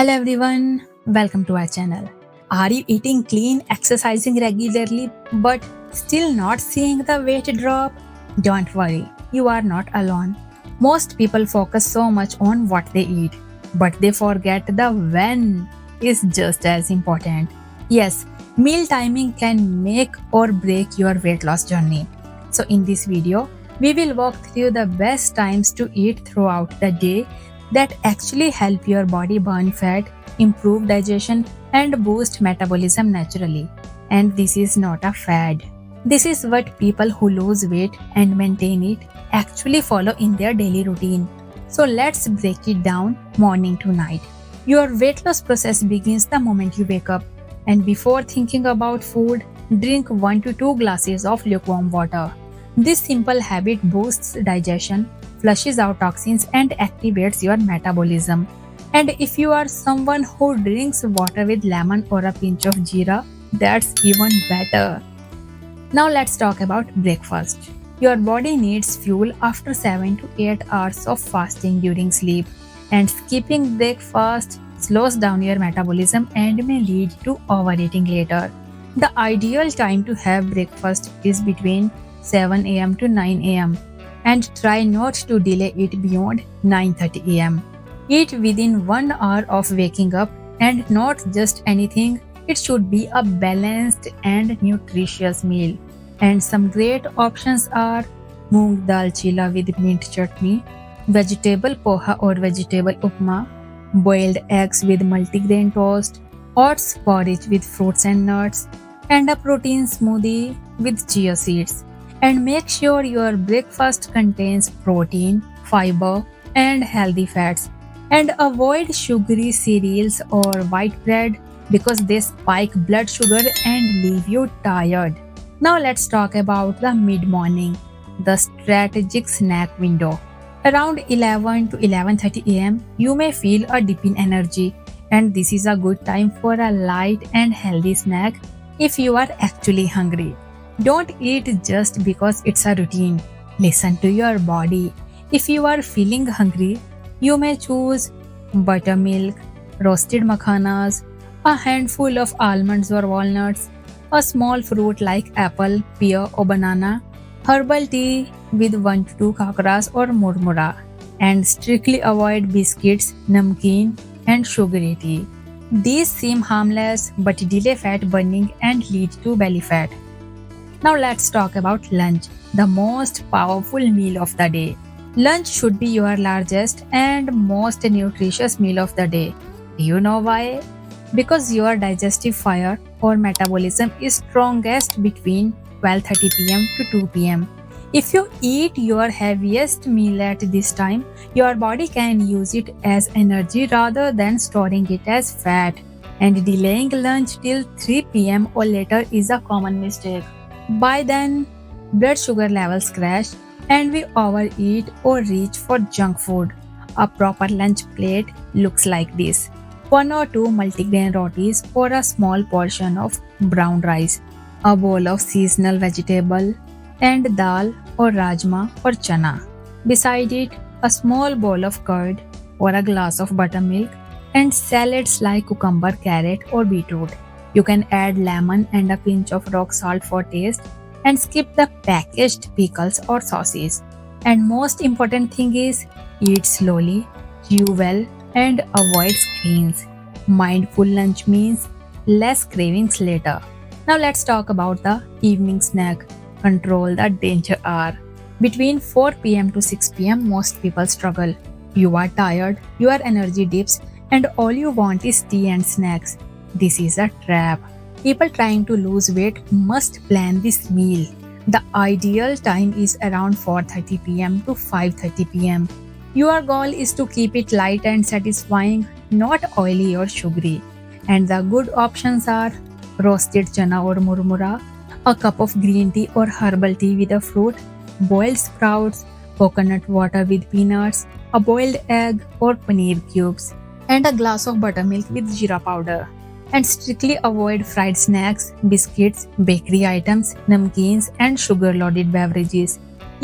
Hello everyone, welcome to our channel. Are you eating clean, exercising regularly, but still not seeing the weight drop? Don't worry, you are not alone. Most people focus so much on what they eat, but they forget the when is just as important. Yes, meal timing can make or break your weight loss journey. So, in this video, we will walk through the best times to eat throughout the day that actually help your body burn fat, improve digestion, and boost metabolism naturally. And this is not a fad. This is what people who lose weight and maintain it actually follow in their daily routine. So let's break it down morning to night. Your weight loss process begins the moment you wake up, and before thinking about food, drink 1 to 2 glasses of lukewarm water. This simple habit boosts digestion, flushes out toxins, and activates your metabolism. And if you are someone who drinks water with lemon or a pinch of jeera, that's even better. Now let's talk about breakfast. Your body needs fuel after 7 to 8 hours of fasting during sleep, and skipping breakfast slows down your metabolism and may lead to overeating later. The ideal time to have breakfast is between 7 am to 9 am, and try not to delay it beyond 9:30 am. Eat within 1 hour of waking up, and not just anything, it should be a balanced and nutritious meal. And some great options are moong dal chila with mint chutney, vegetable poha or vegetable upma, boiled eggs with multigrain toast, oats porridge with fruits and nuts, and a protein smoothie with chia seeds. And make sure your breakfast contains protein, fiber, and healthy fats. And avoid sugary cereals or white bread because they spike blood sugar and leave you tired. Now let's talk about the mid morning, the strategic snack window. Around 11 to 11:30 am, you may feel a dip in energy, and this is a good time for a light and healthy snack if you are actually hungry. Don't eat just because it's a routine. Listen to your body. If you are feeling hungry, you may choose buttermilk, roasted makhanas, a handful of almonds or walnuts, a small fruit like apple, pear, or banana, herbal tea with 1 to 2 kakras or murmura, and strictly avoid biscuits, namkeen, and sugary tea. These seem harmless but delay fat burning and lead to belly fat. Now let's talk about lunch, the most powerful meal of the day. Lunch should be your largest and most nutritious meal of the day. Do you know why? Because your digestive fire or metabolism is strongest between 12:30 pm to 2 pm. If you eat your heaviest meal at this time, your body can use it as energy rather than storing it as fat. And delaying lunch till 3 pm or later is a common mistake. By then, blood sugar levels crash and we overeat or reach for junk food. A proper lunch plate looks like this: 1 or 2 multigrain rotis or a small portion of brown rice, a bowl of seasonal vegetable, and dal or rajma or chana. Beside it, a small bowl of curd or a glass of buttermilk, and salads like cucumber, carrot, or beetroot. You can add lemon and a pinch of rock salt for taste, and skip the packaged pickles or sauces. And most important thing is, eat slowly, chew well, and avoid screens. Mindful lunch means less cravings later. Now let's talk about the evening snack. Control the danger hour. Between 4 pm to 6 pm, most people struggle. You are tired, your energy dips, and all you want is tea and snacks. This is a trap. People trying to lose weight must plan this meal. The ideal time is around 4:30 pm to 5:30 pm. Your goal is to keep it light and satisfying, not oily or sugary. And the good options are roasted chana or murmura, a cup of green tea or herbal tea with a fruit, boiled sprouts, coconut water with peanuts, a boiled egg or paneer cubes, and a glass of buttermilk with jeera powder. And strictly avoid fried snacks, biscuits, bakery items, namkeens, and sugar loaded beverages.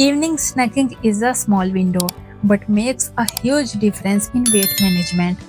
Evening snacking is a small window but makes a huge difference in weight management.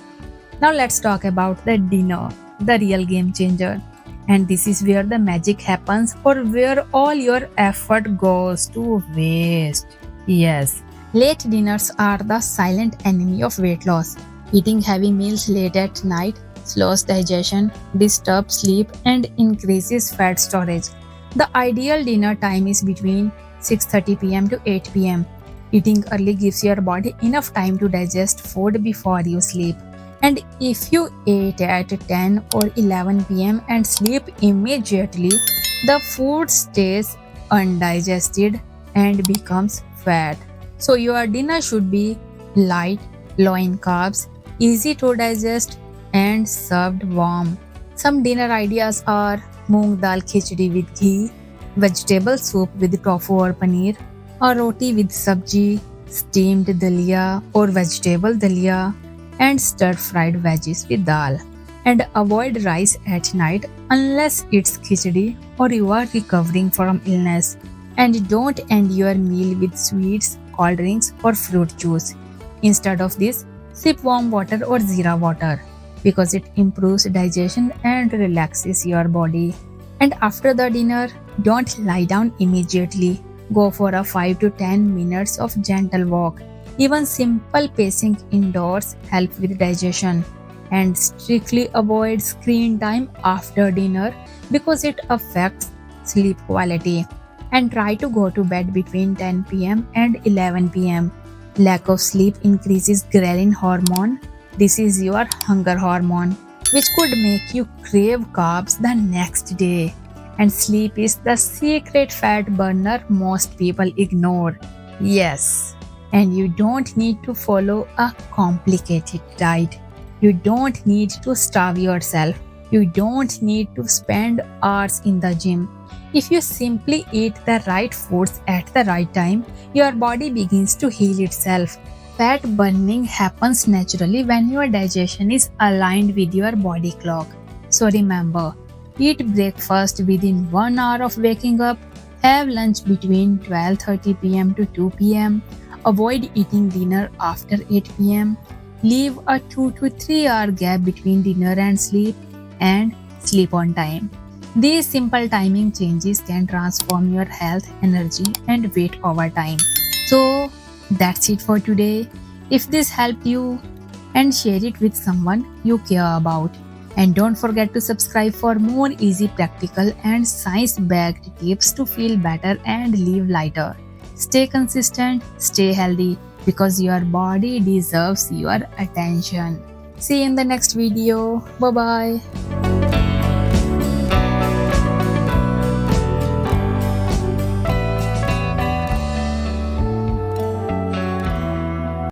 Now let's talk about the dinner, the real game changer. And this is where the magic happens or where all your effort goes to waste. Yes, late dinners are the silent enemy of weight loss. Eating heavy meals late at night slows digestion, disturbs sleep, and increases fat storage. The ideal dinner time is between 6:30 pm to 8 pm. Eating early gives your body enough time to digest food before you sleep. And if you ate at 10 or 11 pm and sleep immediately, the food stays undigested and becomes fat. So, your dinner should be light, low in carbs, easy to digest, and served warm. Some dinner ideas are moong dal khichdi with ghee, vegetable soup with tofu or paneer, or roti with sabji, steamed dalia or vegetable dalia, and stir fried veggies with dal. And avoid rice at night unless it's khichdi or you are recovering from illness. And don't end your meal with sweets, cold drinks, or fruit juice. Instead of this, sip warm water or zira water because it improves digestion and relaxes your body. And after the dinner, don't lie down immediately. Go for a 5 to 10 minutes of gentle walk. Even simple pacing indoors help with digestion. And strictly avoid screen time after dinner because it affects sleep quality. And try to go to bed between 10 pm and 11 pm. Lack of sleep increases ghrelin hormone. This is your hunger hormone, which could make you crave carbs the next day. And sleep is the secret fat burner most people ignore. Yes, and you don't need to follow a complicated diet. You don't need to starve yourself. You don't need to spend hours in the gym. If you simply eat the right foods at the right time, your body begins to heal itself. Fat burning happens naturally when your digestion is aligned with your body clock. So remember, eat breakfast within 1 hour of waking up, have lunch between 12:30 pm to 2 pm, avoid eating dinner after 8 pm, leave a 2 to 3 hour gap between dinner and sleep, and sleep on time. These simple timing changes can transform your health, energy, and weight over time. So, that's it for today. If this helped you, and share it with someone you care about. And don't forget to subscribe for more easy, practical, and science backed tips to feel better and live lighter. Stay consistent, stay healthy because your body deserves your attention. See you in the next video. Bye bye.